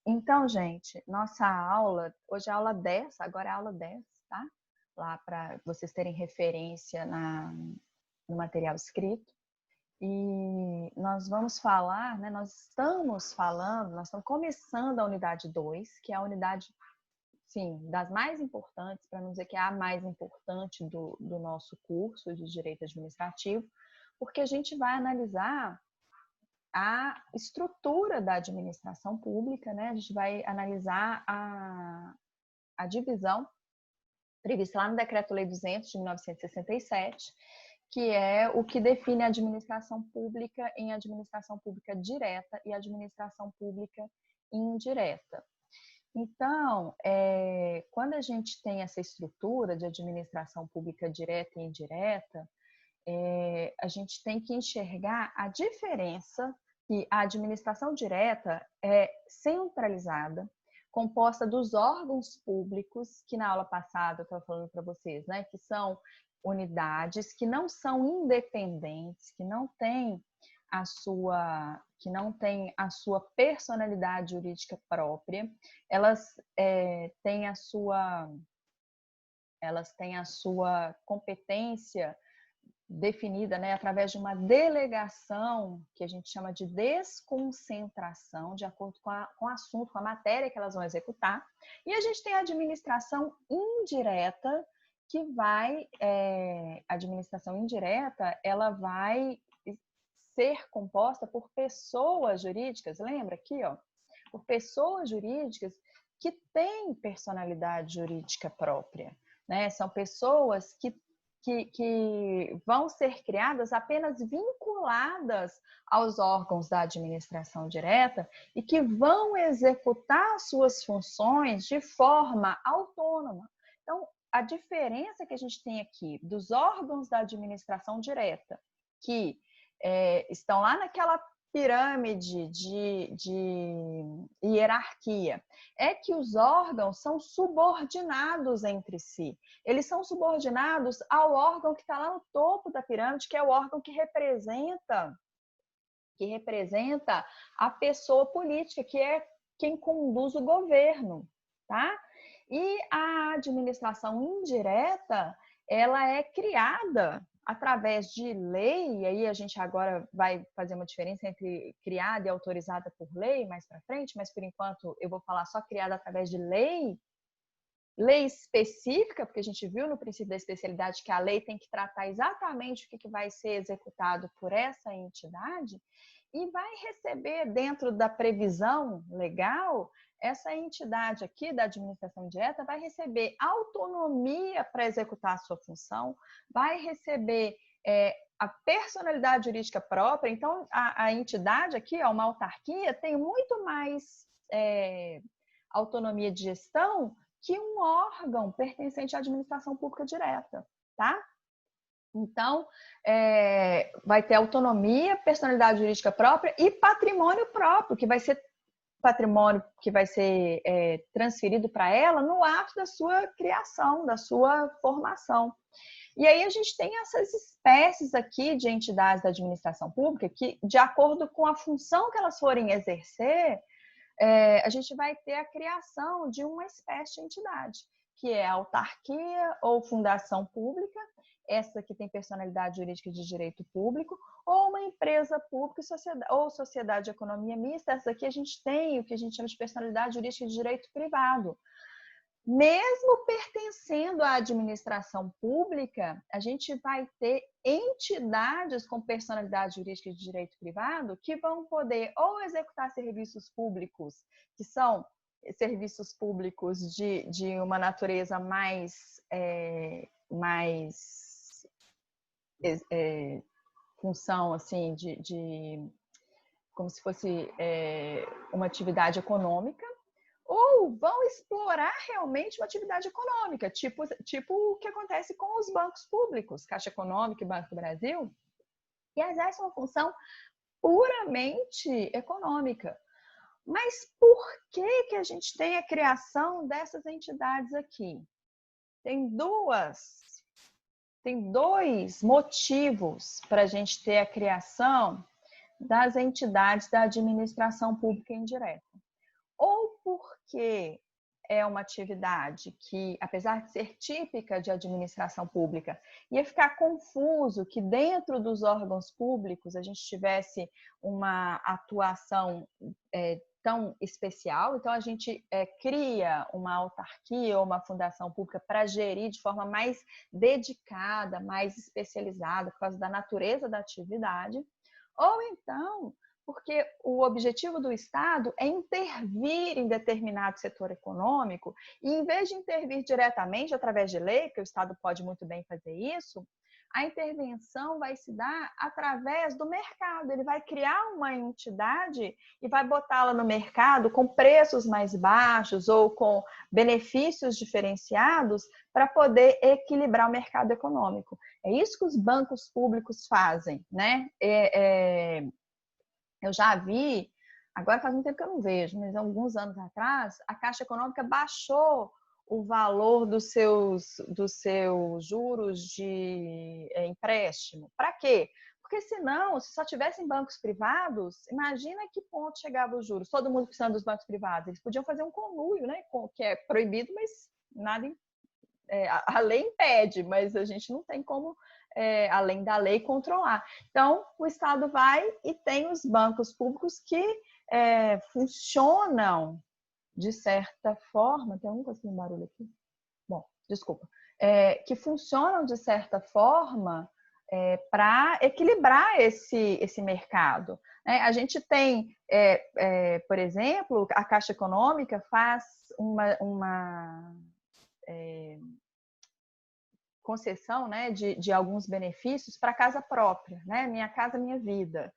Então, gente, nossa aula, hoje é a aula 10, agora é a aula 10, tá? Lá para vocês terem referência no material escrito. E nós vamos falar, né? Nós estamos começando a unidade 2, que é a unidade, sim, das mais importantes, para não dizer que é a mais importante do nosso curso de Direito Administrativo, porque a gente vai analisar a estrutura da administração pública, né? A gente vai analisar a divisão prevista lá no Decreto-Lei 200 de 1967, que é o que define a administração pública em administração pública direta e administração pública indireta. Então, quando a gente tem essa estrutura de administração pública direta e indireta, a gente tem que enxergar a diferença que a administração direta é centralizada, composta dos órgãos públicos, que na aula passada eu estava falando para vocês, né, que são unidades que não são independentes, que não têm a sua personalidade jurídica própria, elas têm a sua competência definida, né, através de uma delegação que a gente chama de desconcentração, de acordo com o assunto, com a matéria que elas vão executar. E a gente tem a administração indireta, que vai, a administração indireta, ela vai ser composta por pessoas jurídicas, lembra aqui, ó, por pessoas jurídicas que têm personalidade jurídica própria, né? São pessoas que vão ser criadas apenas vinculadas aos órgãos da administração direta e que vão executar suas funções de forma autônoma. Então, a diferença que a gente tem aqui dos órgãos da administração direta, que estão lá naquela pirâmide de hierarquia, é que os órgãos são subordinados entre si. Eles são subordinados ao órgão que está lá no topo da pirâmide, que é o órgão que representa a pessoa política, que é quem conduz o governo, tá? E a administração indireta, ela é criada através de lei, e aí a gente agora vai fazer uma diferença entre criada e autorizada por lei mais para frente, mas por enquanto eu vou falar só criada através de lei específica, porque a gente viu no princípio da especialidade que a lei tem que tratar exatamente o que vai ser executado por essa entidade, e vai receber dentro da previsão legal, essa entidade aqui da administração indireta vai receber autonomia para executar a sua função, vai receber a personalidade jurídica própria. Então, a entidade aqui, ó, uma autarquia, tem muito mais autonomia de gestão que um órgão pertencente à administração pública direta, tá? Então, vai ter autonomia, personalidade jurídica própria e patrimônio próprio, que vai ser patrimônio que vai ser transferido para ela no ato da sua criação, da sua formação. E aí a gente tem essas espécies aqui de entidades da administração pública que, de acordo com a função que elas forem exercer, a gente vai ter a criação de uma espécie de entidade, que é a autarquia ou fundação pública, essa que tem personalidade jurídica de direito público, ou uma empresa pública ou sociedade de economia mista. Essa aqui a gente tem o que a gente chama de personalidade jurídica de direito privado. Mesmo pertencendo à administração pública, a gente vai ter entidades com personalidade jurídica de direito privado que vão poder ou executar serviços públicos, que são serviços públicos de uma natureza mais função assim como se fosse uma atividade econômica, ou vão explorar realmente uma atividade econômica, tipo o que acontece com os bancos públicos, Caixa Econômica e Banco do Brasil, que exercem uma função puramente econômica. Mas por que a gente tem a criação dessas entidades aqui? Tem dois motivos para a gente ter a criação das entidades da administração pública indireta. Ou que é uma atividade que, apesar de ser típica de administração pública, ia ficar confuso que dentro dos órgãos públicos a gente tivesse uma atuação tão especial. Então, a gente cria uma autarquia ou uma fundação pública para gerir de forma mais dedicada, mais especializada, por causa da natureza da atividade. Ou então, porque o objetivo do Estado é intervir em determinado setor econômico e, em vez de intervir diretamente através de lei, que o Estado pode muito bem fazer isso, a intervenção vai se dar através do mercado. Ele vai criar uma entidade e vai botá-la no mercado com preços mais baixos ou com benefícios diferenciados para poder equilibrar o mercado econômico. É isso que os bancos públicos fazem, né? Eu já vi, agora faz muito tempo que eu não vejo, mas há alguns anos atrás, a Caixa Econômica baixou o valor dos seus juros de empréstimo. Para quê? Porque senão, se só tivessem bancos privados, imagina que ponto chegava os juros. Todo mundo precisando dos bancos privados. Eles podiam fazer um conluio, né? Que é proibido, mas nada, a lei impede, mas a gente não tem como, além da lei, controlar. Então, o Estado vai e tem os bancos públicos que funcionam de certa forma. Tem alguma coisa com barulho aqui? Bom, desculpa. Que funcionam de certa forma para equilibrar esse mercado. A gente tem, por exemplo, a Caixa Econômica faz uma concessão, né, de alguns benefícios para casa própria, né? Minha Casa Minha Vida.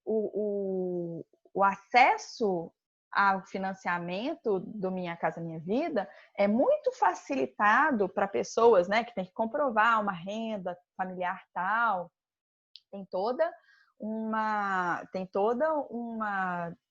O acesso ao financiamento do Minha Casa Minha Vida é muito facilitado para pessoas, né, que tem que comprovar uma renda familiar tal. Tem toda uma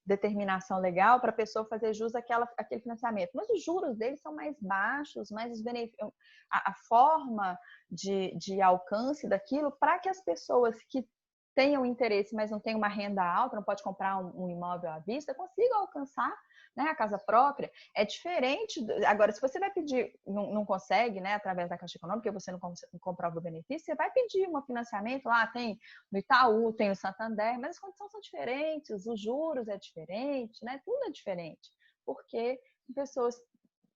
determinação legal para a pessoa fazer jus àquele financiamento. Mas os juros deles são mais baixos, mais os benefícios, a forma de alcance daquilo para que as pessoas que tenham interesse, mas não têm uma renda alta, não pode comprar um imóvel à vista, consigam alcançar, né, a casa própria. É diferente. Agora, se você vai pedir, não consegue, né, através da Caixa Econômica, porque você não comprova o benefício, você vai pedir um financiamento, lá tem no Itaú, tem no Santander, mas as condições são diferentes, os juros é diferente, né, tudo é diferente, porque pessoas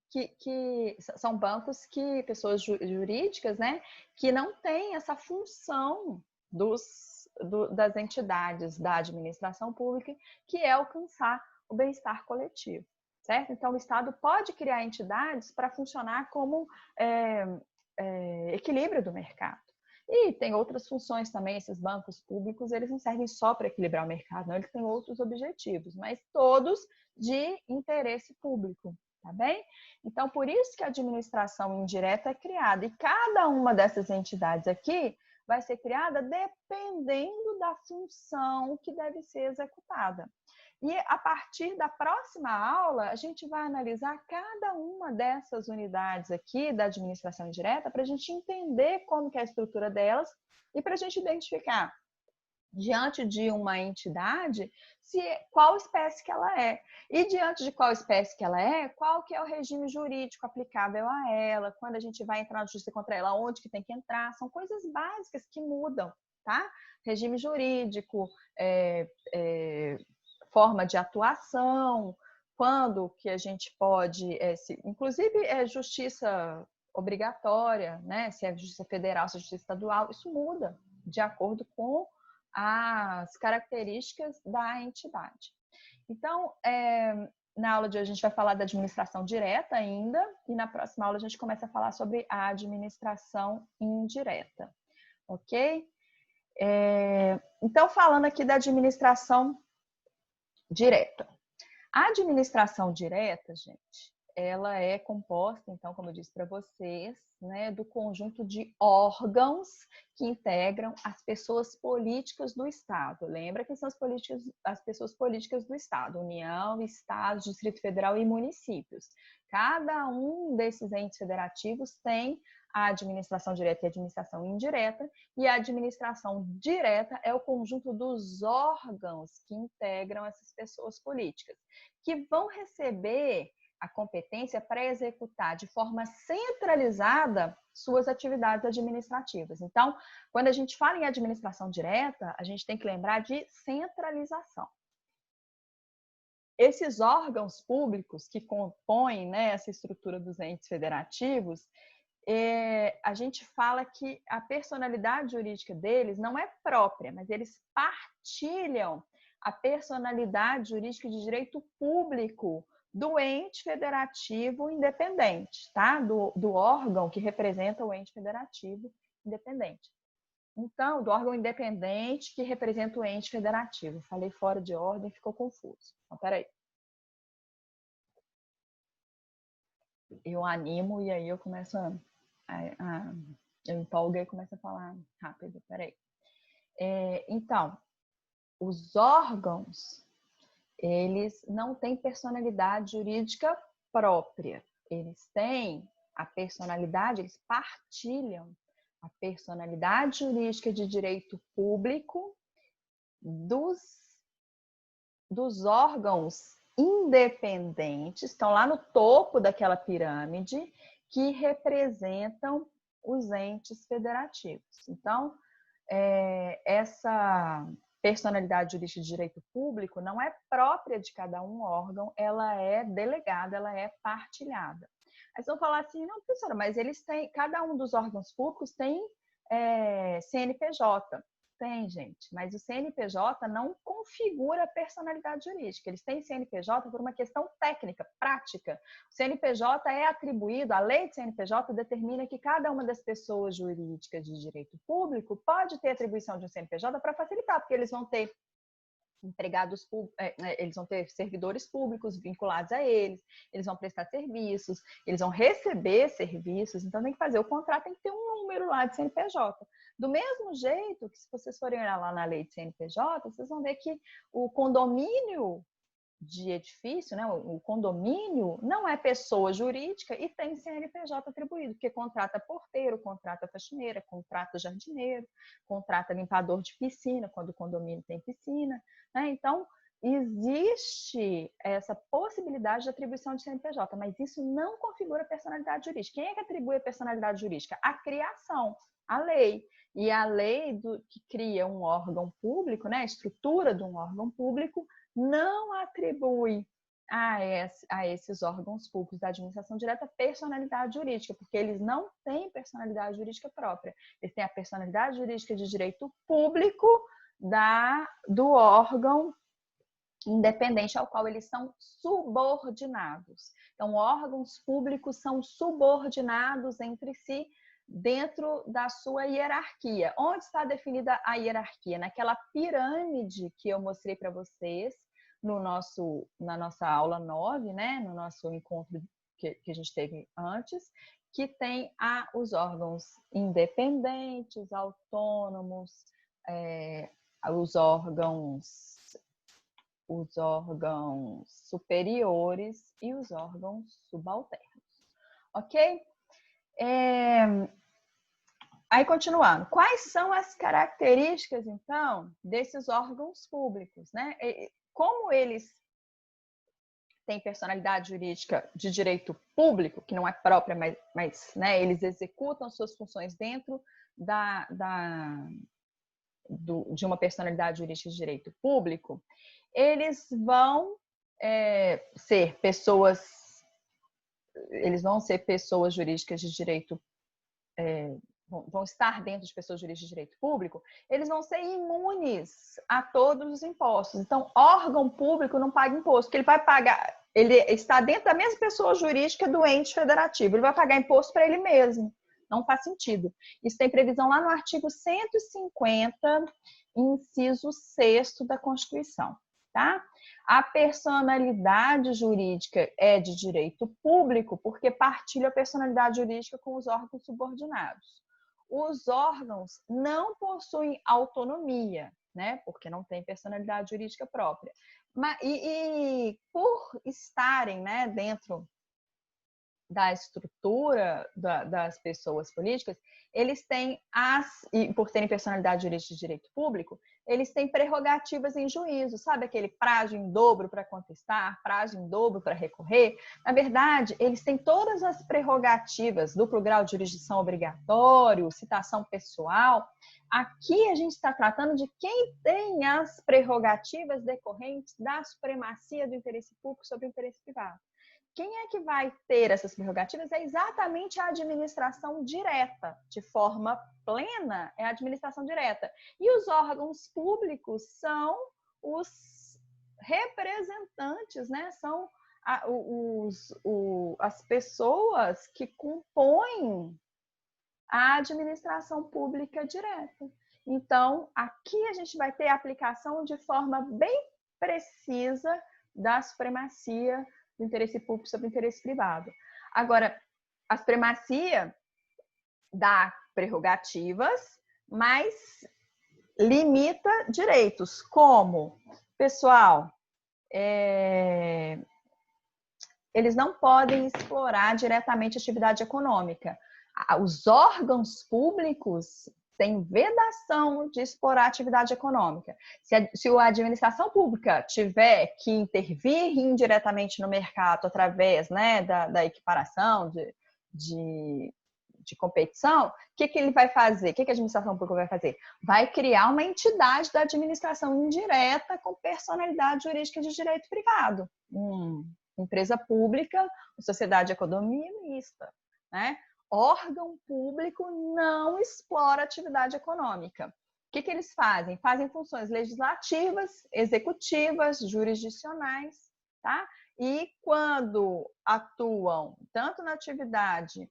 que são bancos pessoas jurídicas, né, que não têm essa função das entidades da administração pública, que é alcançar o bem-estar coletivo, certo? Então, o Estado pode criar entidades para funcionar como equilíbrio do mercado. E tem outras funções também. Esses bancos públicos, eles não servem só para equilibrar o mercado, não, eles têm outros objetivos, mas todos de interesse público, tá bem? Então, por isso que a administração indireta é criada, e cada uma dessas entidades aqui vai ser criada dependendo da função que deve ser executada. E a partir da próxima aula, a gente vai analisar cada uma dessas unidades aqui da administração indireta para a gente entender como que é a estrutura delas e para a gente identificar, diante de uma entidade, qual espécie que ela é. E diante de qual espécie que ela é, qual que é o regime jurídico aplicável a ela, quando a gente vai entrar na justiça contra ela, onde que tem que entrar. São coisas básicas que mudam, tá? Regime jurídico, forma de atuação, quando que a gente pode, inclusive justiça obrigatória, né? Se é justiça federal, se é justiça estadual, isso muda de acordo com as características da entidade. Então, na aula de hoje a gente vai falar da administração direta ainda, e na próxima aula a gente começa a falar sobre a administração indireta, ok? Então, falando aqui da administração direta. A administração direta, gente, ela é composta, então, como eu disse para vocês, né, do conjunto de órgãos que integram as pessoas políticas do Estado. Lembra que são as pessoas políticas do Estado: União, Estados, Distrito Federal e municípios. Cada um desses entes federativos tem a administração direta e a administração indireta, e a administração direta é o conjunto dos órgãos que integram essas pessoas políticas, que vão receber a competência para executar de forma centralizada suas atividades administrativas. Então, quando a gente fala em administração direta, a gente tem que lembrar de centralização. Esses órgãos públicos que compõem, né, essa estrutura dos entes federativos, a gente fala que a personalidade jurídica deles não é própria, mas eles partilham a personalidade jurídica de direito público do ente federativo independente, tá? Do órgão que representa o ente federativo independente. Então, do órgão independente que representa o ente federativo. Falei fora de ordem, ficou confuso. Então, peraí. Eu animo e aí eu começo eu empolgo e começo a falar rápido. Peraí. Então, os órgãos, eles não têm personalidade jurídica própria. Eles têm a personalidade, eles partilham a personalidade jurídica de direito público dos órgãos independentes, estão lá no topo daquela pirâmide, que representam os entes federativos. Então, essa personalidade jurídica de direito público não é própria de cada um órgão, ela é delegada, ela é partilhada. Aí vocês vão falar assim: não, professora, mas eles têm, cada um dos órgãos públicos tem CNPJ. Tem, gente, mas o CNPJ não configura a personalidade jurídica. Eles têm CNPJ por uma questão técnica, prática. O CNPJ é atribuído, a lei de CNPJ determina que cada uma das pessoas jurídicas de direito público pode ter atribuição de um CNPJ para facilitar, porque eles vão ter empregados públicos, eles vão ter servidores públicos vinculados a eles vão prestar serviços, eles vão receber serviços, então tem que fazer o contrato, tem que ter um número lá de CNPJ. Do mesmo jeito que, se vocês forem olhar lá na lei de CNPJ, vocês vão ver que o condomínio de edifício, né, o condomínio não é pessoa jurídica e tem CNPJ atribuído, porque contrata porteiro, contrata faxineira, contrata jardineiro, contrata limpador de piscina, quando o condomínio tem piscina, né? Então, existe essa possibilidade de atribuição de CNPJ, mas isso não configura personalidade jurídica. Quem é que atribui a personalidade jurídica? A criação, a lei. E a lei que cria um órgão público, né, a estrutura de um órgão público, não atribui a esses órgãos públicos da administração direta personalidade jurídica, porque eles não têm personalidade jurídica própria. Eles têm a personalidade jurídica de direito público do órgão independente ao qual eles são subordinados. Então, órgãos públicos são subordinados entre si dentro da sua hierarquia. Onde está definida a hierarquia? Naquela pirâmide que eu mostrei para vocês na nossa aula 9, né? No nosso encontro que a gente teve antes, que tem os órgãos independentes, autônomos, os órgãos superiores e os órgãos subalternos. Ok? Aí, continuando. Quais são as características, então, desses órgãos públicos, né? Como eles têm personalidade jurídica de direito público, que não é própria, mas né, eles executam suas funções dentro de uma personalidade jurídica de direito público, eles vão ser pessoas jurídicas de direito, vão estar dentro de pessoas jurídicas de direito público, eles vão ser imunes a todos os impostos. Então, órgão público não paga imposto, porque ele vai pagar, ele está dentro da mesma pessoa jurídica do ente federativo, ele vai pagar imposto para ele mesmo. Não faz sentido. Isso tem previsão lá no artigo 150, inciso 6º da Constituição. tá? A personalidade jurídica é de direito público porque partilha a personalidade jurídica com os órgãos subordinados. Os órgãos não possuem autonomia, né? Porque não tem personalidade jurídica própria. E por estarem, né, dentro da estrutura das pessoas políticas, eles têm e por terem personalidade jurídica de direito público, eles têm prerrogativas em juízo, sabe aquele prazo em dobro para contestar, prazo em dobro para recorrer? Na verdade, eles têm todas as prerrogativas, duplo grau de jurisdição obrigatório, citação pessoal. Aqui a gente está tratando de quem tem as prerrogativas decorrentes da supremacia do interesse público sobre o interesse privado. Quem é que vai ter essas prerrogativas? É exatamente a administração direta, de forma plena, é a administração direta. E os órgãos públicos são os representantes, né? São as pessoas que compõem a administração pública direta. Então, aqui a gente vai ter a aplicação de forma bem precisa da supremacia do interesse público sobre o interesse privado. Agora, a supremacia dá prerrogativas, mas limita direitos, como, pessoal, eles não podem explorar diretamente a atividade econômica. Os órgãos públicos têm vedação de explorar a atividade econômica. Se a administração pública tiver que intervir indiretamente no mercado através, né, da equiparação, de competição, o que ele vai fazer? O que a administração pública vai fazer? Vai criar uma entidade da administração indireta com personalidade jurídica de direito privado. Empresa pública, sociedade de economia mista, né? Órgão público não explora atividade econômica. O que eles fazem? Fazem funções legislativas, executivas, jurisdicionais, tá? E quando atuam tanto na atividade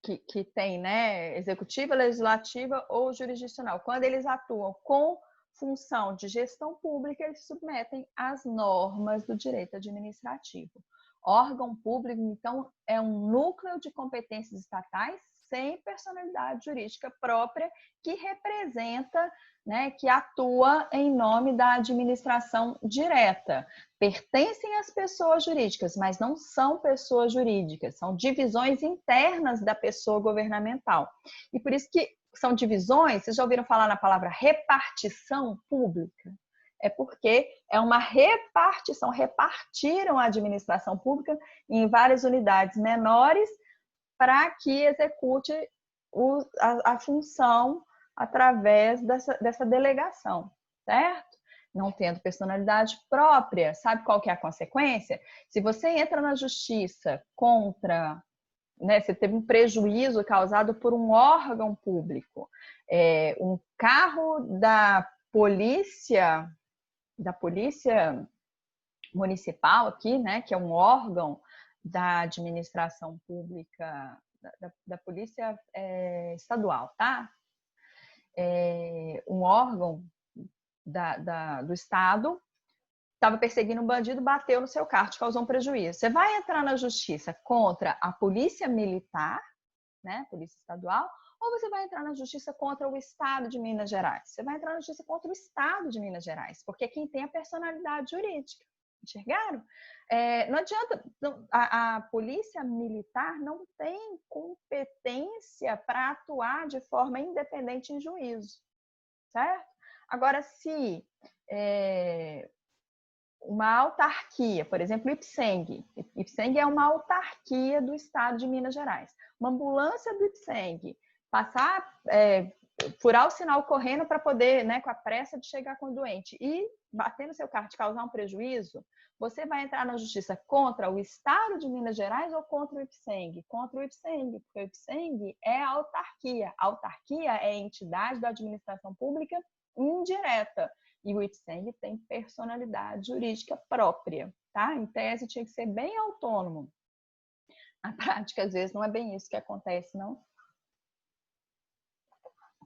que tem, né, executiva, legislativa ou jurisdicional, quando eles atuam com função de gestão pública, eles se submetem às normas do direito administrativo. Órgão público, então, é um núcleo de competências estatais sem personalidade jurídica própria que representa, né, que atua em nome da administração direta. Pertencem às pessoas jurídicas, mas não são pessoas jurídicas, são divisões internas da pessoa governamental. E por isso que são divisões, vocês já ouviram falar na palavra repartição pública? É porque é uma repartição, repartiram a administração pública em várias unidades menores para que execute a função através dessa delegação, certo? Não tendo personalidade própria, sabe qual que é a consequência? Se você entra na justiça contra, né, você teve um prejuízo causado por um órgão público, um carro da polícia municipal aqui, né, que é um órgão da administração pública, da polícia estadual, tá? Um órgão do estado estava perseguindo um bandido, bateu no seu carro, te causou um prejuízo. Você vai entrar na justiça contra a polícia militar, né, polícia estadual, ou você vai entrar na justiça contra o estado de Minas Gerais? Você vai entrar na justiça contra o estado de Minas Gerais, porque é quem tem a personalidade jurídica. Enxergaram? Não adianta, a polícia militar não tem competência para atuar de forma independente em juízo, certo? Agora, se uma autarquia, por exemplo, Ipseng é uma autarquia do estado de Minas Gerais. Uma ambulância do Ipseng passar, furar o sinal correndo para poder, né, com a pressa de chegar com o doente e bater no seu carro, te causar um prejuízo, você vai entrar na justiça contra o estado de Minas Gerais ou contra o Ipseng? Contra o Ipseng, porque o Ipseng é a autarquia. A autarquia é a entidade da administração pública indireta. E o Ipseng tem personalidade jurídica própria, tá? Em tese, tinha que ser bem autônomo. Na prática, às vezes, não é bem isso que acontece, não.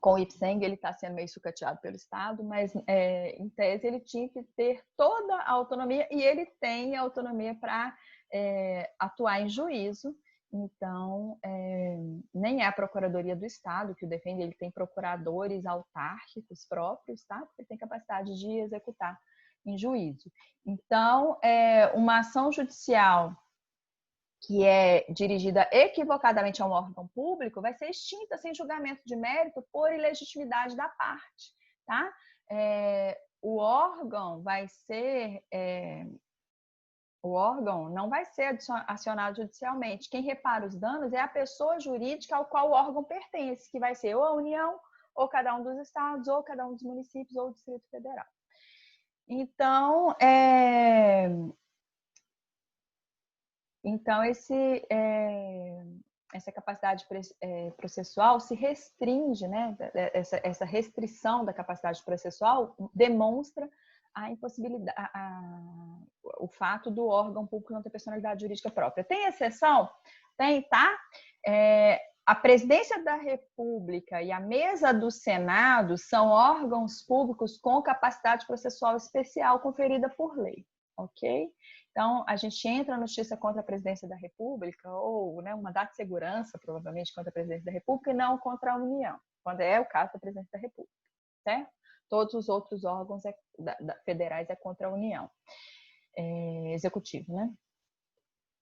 com o Ipseng, ele está sendo meio sucateado pelo Estado, mas em tese ele tinha que ter toda a autonomia, e ele tem autonomia para atuar em juízo. Então, nem é a Procuradoria do Estado que o defende, ele tem procuradores autárquicos próprios, tá? Porque ele tem capacidade de executar em juízo. Então, uma ação judicial que é dirigida equivocadamente a um órgão público vai ser extinta sem julgamento de mérito por ilegitimidade da parte, tá? O órgão não vai ser acionado judicialmente. Quem repara os danos é a pessoa jurídica ao qual o órgão pertence, que vai ser ou a União, ou cada um dos estados, ou cada um dos municípios, ou o Distrito Federal. Então, essa capacidade processual se restringe, né? Essa restrição da capacidade processual demonstra a impossibilidade, o fato do órgão público não ter personalidade jurídica própria. Tem exceção? Tem, tá? A Presidência da República e a Mesa do Senado são órgãos públicos com capacidade processual especial conferida por lei, ok? Então, a gente entra na justiça contra a Presidência da República, ou um mandato de segurança, provavelmente, contra a Presidência da República, e não contra a União, quando é o caso da Presidência da República, certo? Todos os outros órgãos federais é contra a União, executivo, né?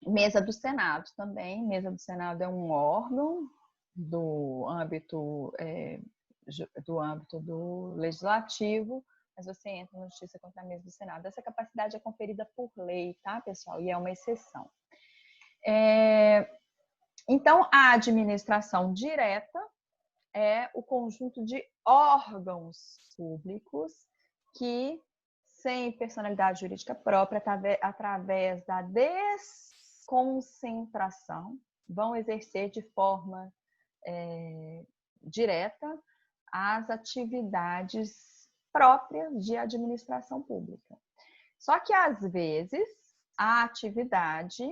Mesa do Senado também. Mesa do Senado é um órgão do âmbito do legislativo, mas você entra na justiça contra a mesa do Senado. Essa capacidade é conferida por lei, tá, pessoal? E é uma exceção. Então, a administração direta é o conjunto de órgãos públicos que, sem personalidade jurídica própria, através da desconcentração, vão exercer de forma direta as atividades próprias de administração pública. Só que, às vezes, a atividade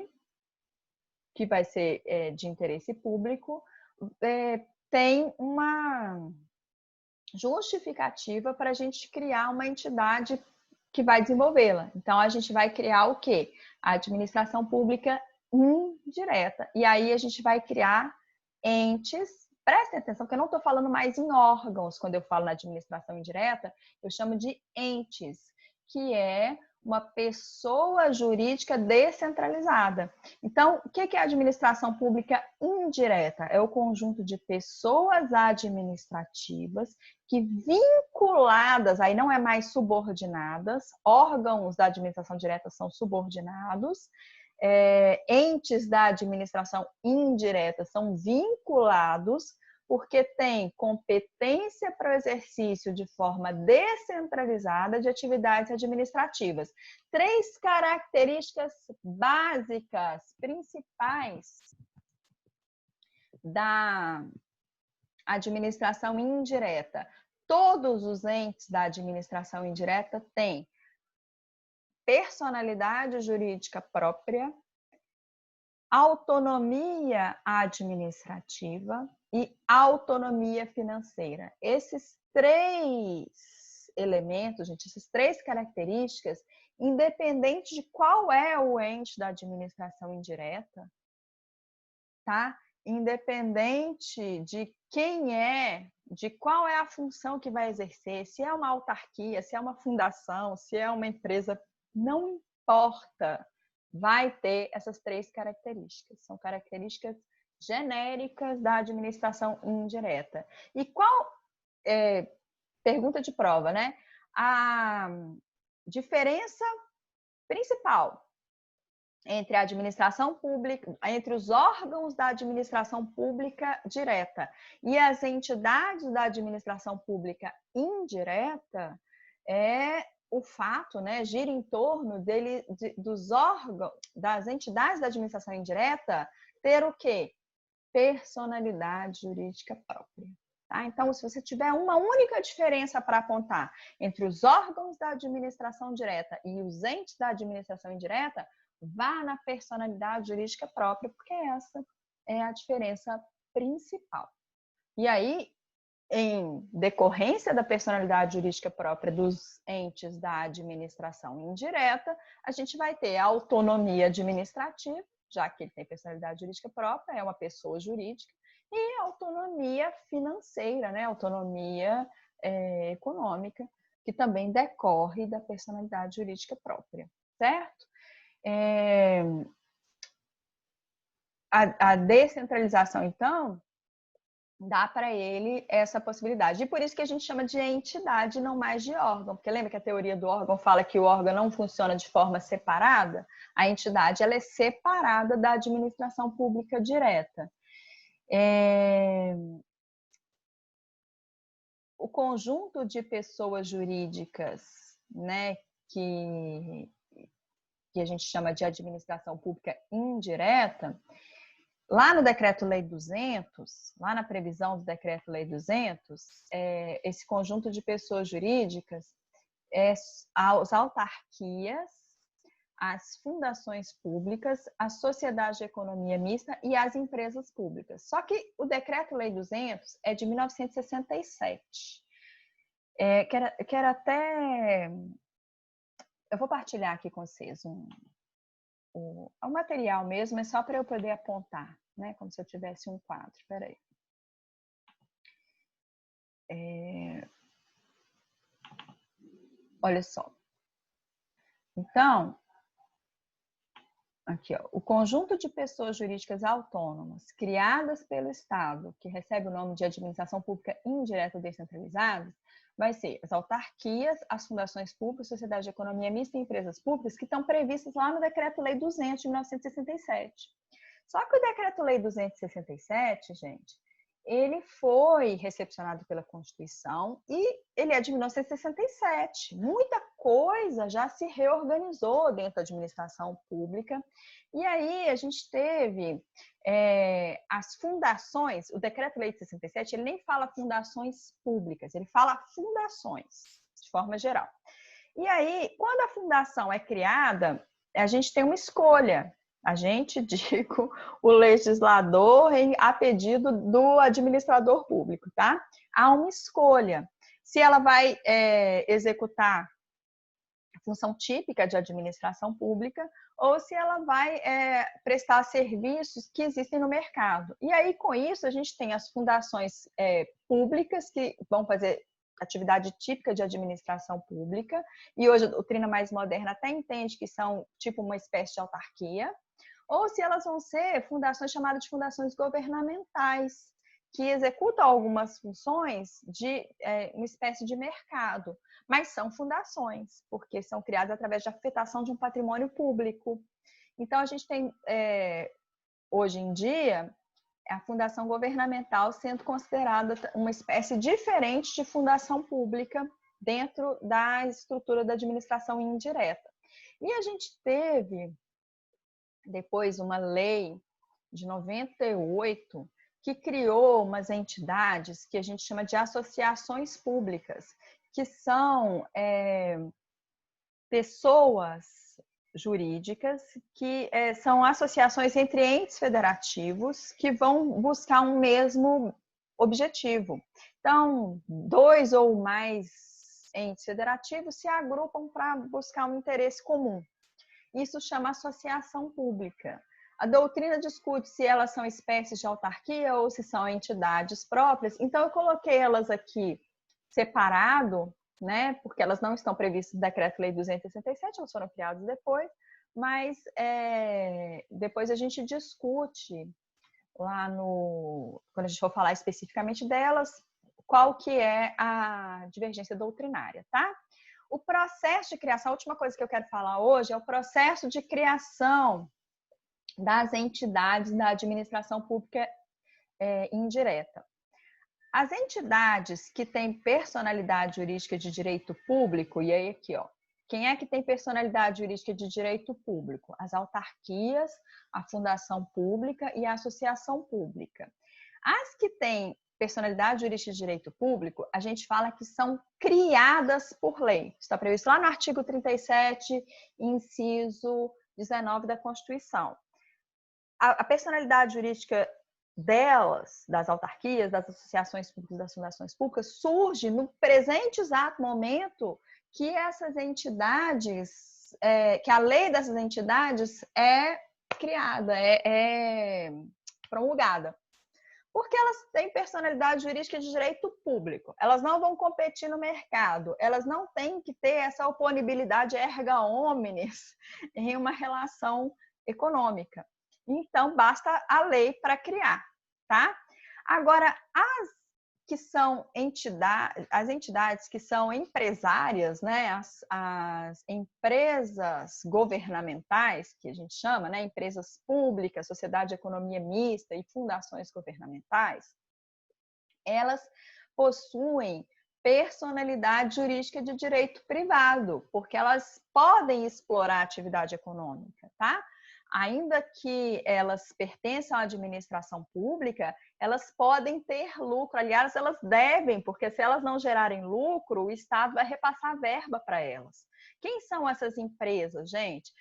que vai ser de interesse público tem uma justificativa para a gente criar uma entidade que vai desenvolvê-la. Então, a gente vai criar o quê? A administração pública indireta. E aí a gente vai criar entes. Prestem atenção que eu não estou falando mais em órgãos quando eu falo na administração indireta, eu chamo de entes, que é uma pessoa jurídica descentralizada. Então, o que é a administração pública indireta? É o conjunto de pessoas administrativas que, vinculadas, aí não é mais subordinadas, órgãos da administração direta são subordinados, entes da administração indireta são vinculados porque têm competência para o exercício de forma descentralizada de atividades administrativas. 3 características básicas, principais da administração indireta. Todos os entes da administração indireta têm personalidade jurídica própria, autonomia administrativa e autonomia financeira. Esses 3 elementos, gente, essas 3 características, independente de qual é o ente da administração indireta, tá? Independente de quem de qual é a função que vai exercer, se é uma autarquia, se é uma fundação, se é uma empresa, não importa, vai ter essas 3 características. São características genéricas da administração indireta. E qual, pergunta de prova, né? A diferença principal entre a administração pública, entre os órgãos da administração pública direta e as entidades da administração pública indireta é o fato, né, gira em torno dos órgãos, das entidades da administração indireta ter o quê? Personalidade jurídica própria. Tá? Então, se você tiver uma única diferença para apontar entre os órgãos da administração direta e os entes da administração indireta, vá na personalidade jurídica própria, porque essa é a diferença principal. E aí, em decorrência da personalidade jurídica própria dos entes da administração indireta, a gente vai ter a autonomia administrativa, já que ele tem personalidade jurídica própria, é uma pessoa jurídica, e a autonomia financeira, né? Autonomia econômica, que também decorre da personalidade jurídica própria, certo? A descentralização, então, dá para ele essa possibilidade. E por isso que a gente chama de entidade, não mais de órgão. Porque lembra que a teoria do órgão fala que o órgão não funciona de forma separada? A entidade ela é separada da administração pública direta. O conjunto de pessoas jurídicas, né, que a gente chama de administração pública indireta, lá no Decreto-Lei 200, lá na previsão do Decreto-Lei 200, esse conjunto de pessoas jurídicas as autarquias, as fundações públicas, a sociedade de economia mista e as empresas públicas. Só que o Decreto-Lei 200 é de 1967. Quero até... Eu vou partilhar aqui com vocês o material mesmo, é só para eu poder apontar, né? Como se eu tivesse um quadro. Espera aí. Olha só. Então, aqui, ó, o conjunto de pessoas jurídicas autônomas criadas pelo Estado, que recebe o nome de administração pública indireta descentralizada, vai ser as autarquias, as fundações públicas, sociedade de economia mista e empresas públicas, que estão previstas lá no Decreto-Lei 200 de 1967. Só que o Decreto-Lei 267, gente, ele foi recepcionado pela Constituição e ele é de 1967. Muita coisa já se reorganizou dentro da administração pública. E aí a gente teve as fundações, o Decreto-Lei de 67, ele nem fala fundações públicas, ele fala fundações, de forma geral. E aí, quando a fundação é criada, a gente tem uma escolha. A gente, digo, o legislador a pedido do administrador público, tá? Há uma escolha. Se ela vai executar a função típica de administração pública ou se ela vai prestar serviços que existem no mercado. E aí, com isso, a gente tem as fundações públicas que vão fazer atividade típica de administração pública, e hoje a doutrina mais moderna até entende que são tipo uma espécie de autarquia, ou se elas vão ser fundações chamadas de fundações governamentais, que executam algumas funções de uma espécie de mercado, mas são fundações, porque são criadas através de afetação de um patrimônio público. Então, a gente tem, hoje em dia, a fundação governamental sendo considerada uma espécie diferente de fundação pública dentro da estrutura da administração indireta. E a gente teve, depois, uma lei de 98 que criou umas entidades que a gente chama de associações públicas, que são pessoas jurídicas que são associações entre entes federativos que vão buscar um mesmo objetivo. Então, 2 ou mais entes federativos se agrupam para buscar um interesse comum. Isso chama associação pública. A doutrina discute se elas são espécies de autarquia ou se são entidades próprias. Então, eu coloquei elas aqui separado, né? Porque elas não estão previstas no Decreto-Lei 267, elas foram criadas depois, mas depois a gente discute lá quando a gente for falar especificamente delas, qual que é a divergência doutrinária, tá? O processo de criação, a última coisa que eu quero falar hoje é o processo de criação das entidades da administração pública indireta. As entidades que têm personalidade jurídica de direito público, e aí aqui, ó, quem é que tem personalidade jurídica de direito público? As autarquias, a fundação pública e a associação pública. As que têm personalidade jurídica de direito público, a gente fala que são criadas por lei. Está previsto lá no artigo 37, inciso 19 da Constituição. A personalidade jurídica delas, das autarquias, das associações públicas, das fundações públicas, surge no presente exato momento que essas entidades, que a lei dessas entidades é criada, é promulgada. Porque elas têm personalidade jurídica de direito público. Elas não vão competir no mercado. Elas não têm que ter essa oponibilidade erga omnes em uma relação econômica. Então, basta a lei para criar, tá? Agora, que são as entidades que são empresárias, né? As empresas governamentais, que a gente chama, né? Empresas públicas, sociedade de economia mista e fundações governamentais, elas possuem personalidade jurídica de direito privado, porque elas podem explorar a atividade econômica, tá? Ainda que elas pertençam à administração pública, elas podem ter lucro. Aliás, elas devem, porque se elas não gerarem lucro, o Estado vai repassar verba para elas. Quem são essas empresas, gente?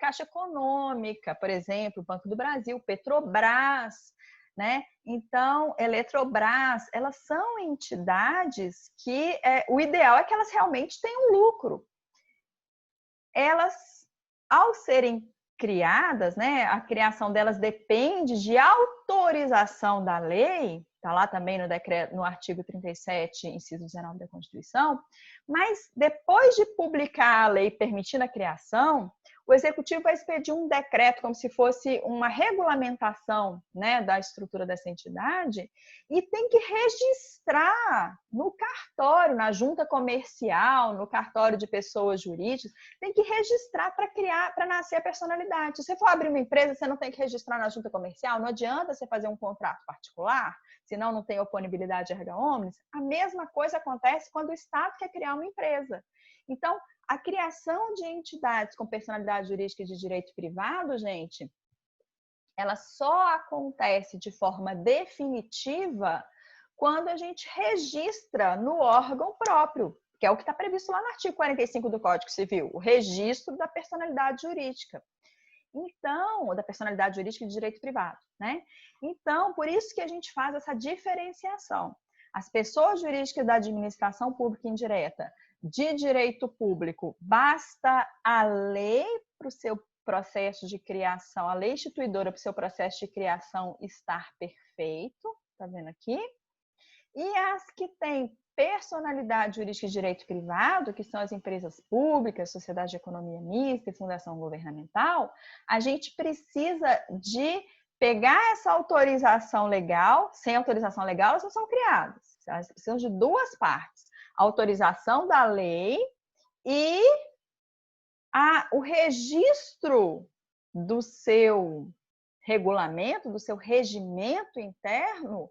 Caixa Econômica, por exemplo, Banco do Brasil, Petrobras, né? Então, Eletrobras, elas são entidades que o ideal é que elas realmente tenham lucro. Elas, ao serem criadas, né, a criação delas depende de autorização da lei, está lá também no decreto, no artigo 37, inciso 19 da Constituição, mas depois de publicar a lei permitindo a criação, o Executivo vai expedir um decreto como se fosse uma regulamentação, né, da estrutura dessa entidade e tem que registrar no cartório, na junta comercial, no cartório de pessoas jurídicas, tem que registrar para criar, para nascer a personalidade. Se você for abrir uma empresa, você não tem que registrar na junta comercial, não adianta você fazer um contrato particular, senão não tem oponibilidade erga omnes. A mesma coisa acontece quando o Estado quer criar uma empresa. Então, a criação de entidades com personalidade jurídica de direito privado, gente, ela só acontece de forma definitiva quando a gente registra no órgão próprio, que é o que está previsto lá no artigo 45 do Código Civil, o registro da personalidade jurídica. Então, da personalidade jurídica de direito privado, né? Então, por isso que a gente faz essa diferenciação. As pessoas jurídicas da administração pública indireta de direito público, basta a lei para o seu processo de criação, a lei instituidora para o seu processo de criação estar perfeito, tá vendo aqui? E as que têm personalidade jurídica de direito privado, que são as empresas públicas, sociedade de economia mista e fundação governamental, a gente precisa de pegar essa autorização legal. Sem autorização legal, elas não são criadas. Elas precisam de duas partes: a autorização da lei e o registro do seu regulamento, do seu regimento interno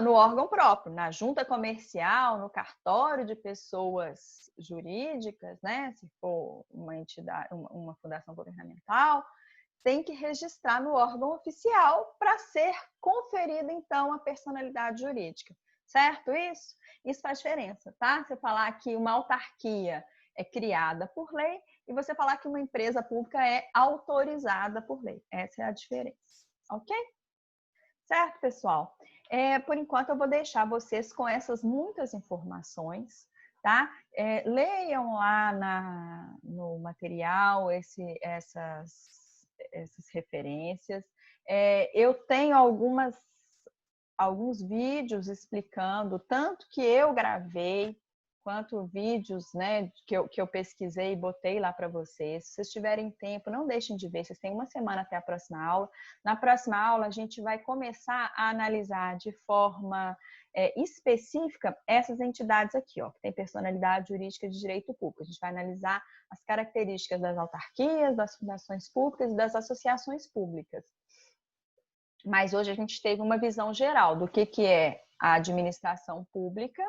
no órgão próprio, na junta comercial, no cartório de pessoas jurídicas, né? Se for uma entidade, uma fundação governamental, tem que registrar no órgão oficial para ser conferida, então, a personalidade jurídica. Certo isso? Isso faz diferença, tá? Você falar que uma autarquia é criada por lei e você falar que uma empresa pública é autorizada por lei. Essa é a diferença, ok? Certo, pessoal? Por enquanto, eu vou deixar vocês com essas muitas informações, tá? Leiam lá no material essas referências. Eu tenho alguns vídeos explicando, tanto que eu gravei, quanto vídeos, né, que eu pesquisei e botei lá para vocês. Se vocês tiverem tempo, não deixem de ver. Vocês têm uma semana até a próxima aula. Na próxima aula, a gente vai começar a analisar de forma específica essas entidades aqui, ó, que tem personalidade jurídica de direito público. A gente vai analisar as características das autarquias, das fundações públicas e das associações públicas. Mas hoje a gente teve uma visão geral do que é a administração pública,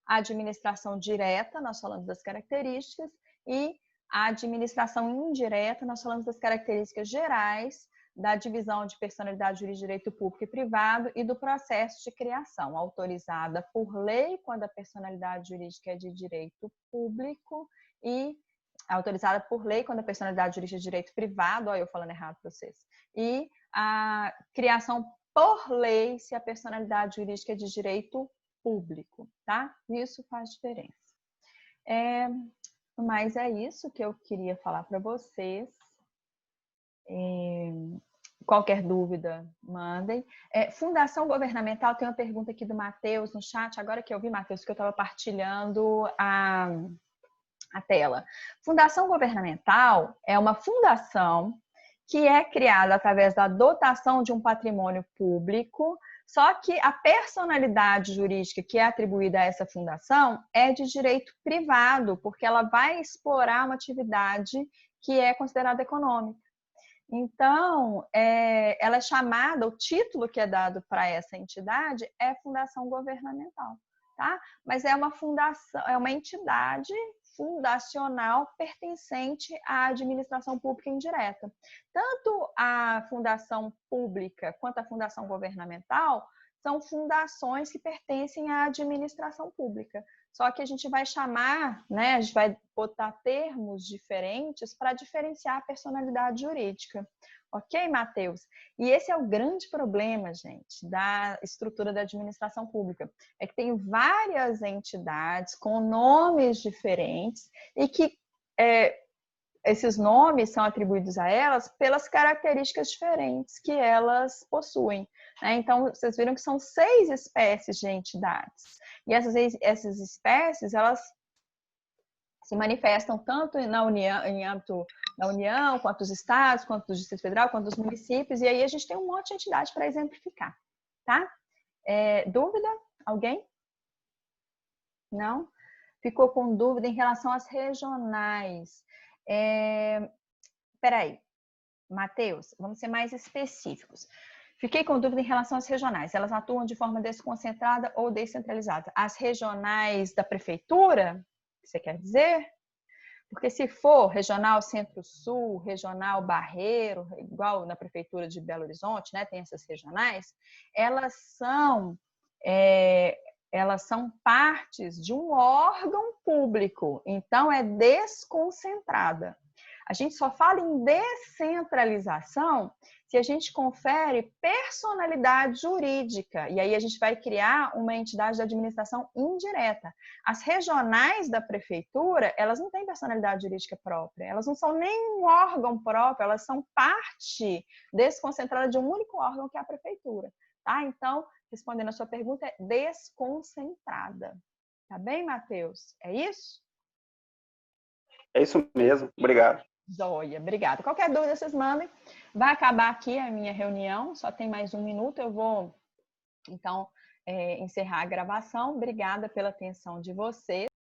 a administração direta, nós falamos das características, e a administração indireta, nós falamos das características gerais da divisão de personalidade jurídica de direito público e privado e do processo de criação, autorizada por lei quando a personalidade jurídica é de direito público e autorizada por lei quando a personalidade jurídica é de direito privado, olha eu falando errado para vocês, e a criação por lei se a personalidade jurídica é de direito público, tá? Isso faz diferença. Mas é isso que eu queria falar para vocês. Qualquer dúvida, mandem. Fundação governamental, tem uma pergunta aqui do Matheus no chat, agora que eu vi, Matheus, que eu estava partilhando a tela. Fundação governamental é uma fundação que é criada através da dotação de um patrimônio público, só que a personalidade jurídica que é atribuída a essa fundação é de direito privado, porque ela vai explorar uma atividade que é considerada econômica. Então, ela é chamada, o título que é dado para essa entidade é fundação governamental, tá? Mas é uma fundação, é uma entidade fundacional pertencente à administração pública indireta. Tanto a fundação pública quanto a fundação governamental são fundações que pertencem à administração pública. Só que a gente vai chamar, né, a gente vai botar termos diferentes para diferenciar a personalidade jurídica. Ok, Matheus? E esse é o grande problema, gente, da estrutura da administração pública. É que tem várias entidades com nomes diferentes e que esses nomes são atribuídos a elas pelas características diferentes que elas possuem. Né? Então, vocês viram que são 6 espécies de entidades. E essas espécies, elas se manifestam tanto na União, em âmbito da União, quanto dos estados, quanto do Distrito Federal, quanto dos municípios, e aí a gente tem um monte de entidade para exemplificar, tá? Dúvida? Alguém? Não? Ficou com dúvida em relação às regionais. Peraí, Matheus, vamos ser mais específicos. Fiquei com dúvida em relação às regionais. Elas atuam de forma desconcentrada ou descentralizada? As regionais da prefeitura, você quer dizer? Porque se for regional Centro-Sul, regional Barreiro, igual na prefeitura de Belo Horizonte, né, tem essas regionais, elas são partes de um órgão público, então é desconcentrada. A gente só fala em descentralização se a gente confere personalidade jurídica, e aí a gente vai criar uma entidade de administração indireta. As regionais da prefeitura, elas não têm personalidade jurídica própria, elas não são nem um órgão próprio, elas são parte desconcentrada de um único órgão que é a prefeitura. Tá? Então, respondendo a sua pergunta, é desconcentrada. Tá bem, Matheus? É isso? É isso mesmo. Obrigado. Joia, obrigada. Qualquer dúvida, vocês mandem. Vai acabar aqui a minha reunião, só tem mais 1 minuto. Eu vou, então, encerrar a gravação. Obrigada pela atenção de vocês.